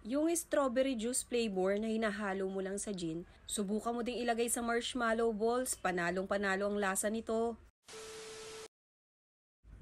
Yung strawberry juice flavor na hinahalo mo lang sa gin, subukan mo ding ilagay sa marshmallow balls, panalong-panalo ang lasa nito.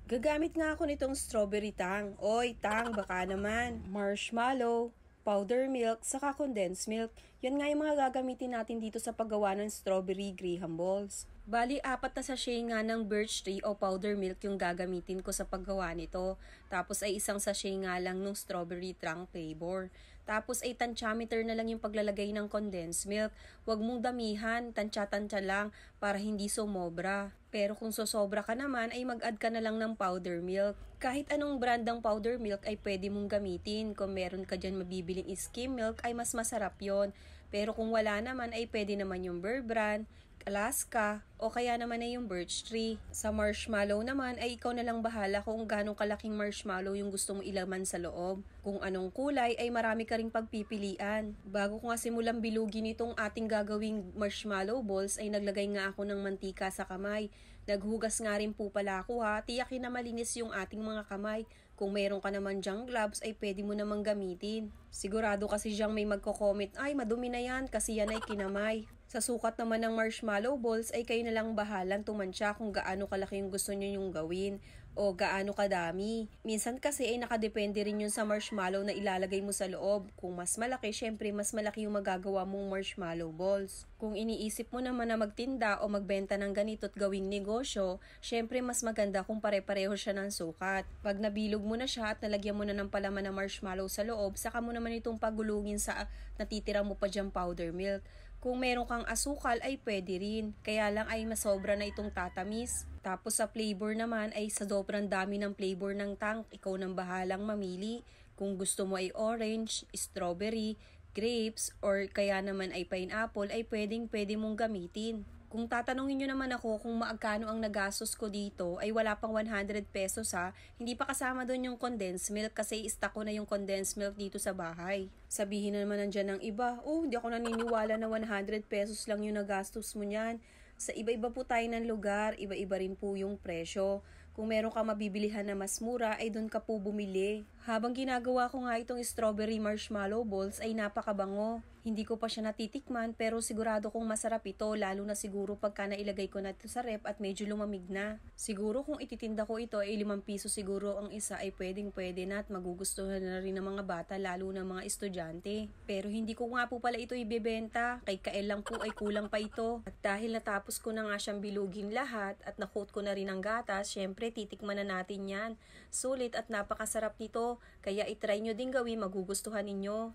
Gagamit nga ako nitong strawberry tang. Oy, tang, baka naman. Marshmallow, powder milk, saka condensed milk. Yan nga yung mga gagamitin natin dito sa paggawa ng strawberry graham balls. Bali, 4 na sachet nga ng birch tree o powder milk yung gagamitin ko sa paggawa nito. Tapos ay 1 sachet nga lang ng strawberry tang flavor. Tapos ay tantiameter na lang yung paglalagay ng condensed milk. Huwag mong damihan, tansya-tansya lang para hindi sumobra. Pero kung sosobra ka naman ay mag-add ka na lang ng powder milk. Kahit anong brand ng powder milk ay pwede mong gamitin. Kung meron ka dyan mabibiling skim milk ay mas masarap yon. Pero kung wala naman ay pwede naman yung Bear Brand, Alaska, o kaya naman ay yung birch tree. Sa marshmallow naman ay ikaw na lang bahala kung ganong kalaking marshmallow yung gusto mo ilaman sa loob. Kung anong kulay ay marami ka ring pagpipilian. Bago ko nga simulang bilugin itong ating gagawing marshmallow balls ay naglagay nga ako ng mantika sa kamay. Naghugas nga rin po pala ako ha. Tiyakin na malinis yung ating mga kamay. Kung meron ka naman dyang gloves ay pwede mo namang gamitin. Sigurado kasi dyang may magko-comment, ay madumi na yan kasi yan ay kinamay. Sa sukat naman ng marshmallow balls ay kayo na lang bahalang tumansya kung gaano kalaki yung gusto nyo yung gawin o gaano kadami. Minsan kasi ay nakadepende rin yun sa marshmallow na ilalagay mo sa loob. Kung mas malaki, syempre mas malaki yung magagawa mong marshmallow balls. Kung iniisip mo naman na magtinda o magbenta ng ganito at gawing negosyo, syempre mas maganda kung pare-pareho siya ng sukat. Pag nabilog mo na siya at nalagyan mo na ng palaman ng marshmallow sa loob, saka mo naman itong pagulungin sa natitira mo pa dyang powder milk. Kung meron kang asukal ay pwede rin, kaya lang ay masobra na itong tatamis. Tapos sa flavor naman ay sa sobrang dami ng flavor ng tang, ikaw nang bahalang mamili. Kung gusto mo ay orange, strawberry, grapes, or kaya naman ay pineapple ay pwede mong gamitin. Kung tatanungin nyo naman ako kung magkano ang nagastos ko dito, ay wala pang 100 pesos ha. Hindi pa kasama doon yung condensed milk kasi stock ko na yung condensed milk dito sa bahay. Sabihin na naman nandyan ng iba, hindi ako naniniwala na 100 pesos lang yung nagastos mo niyan. Sa iba-iba po tayo ng lugar, iba-iba rin po yung presyo. Kung meron ka mabibilihan na mas mura, ay doon ka po bumili. Habang ginagawa ko nga itong strawberry marshmallow balls ay napakabango. Hindi ko pa siya natitikman pero sigurado kong masarap ito, lalo na siguro pagka nailagay ko na ito sa rep at medyo lumamig na. Siguro kung ititinda ko ito ay 5 piso siguro ang isa ay pwedeng-pwede na at magugustuhan na rin ng mga bata, lalo na mga estudyante. Pero hindi ko nga po pala ito ibebenta, kay Kael lang po ay kulang pa ito. At dahil natapos ko na nga siyang bilugin lahat at na-coat ko na rin ang gatas, syempre titikman na natin yan. Sulit at napakasarap nito, kaya itry nyo din gawin, magugustuhan ninyo.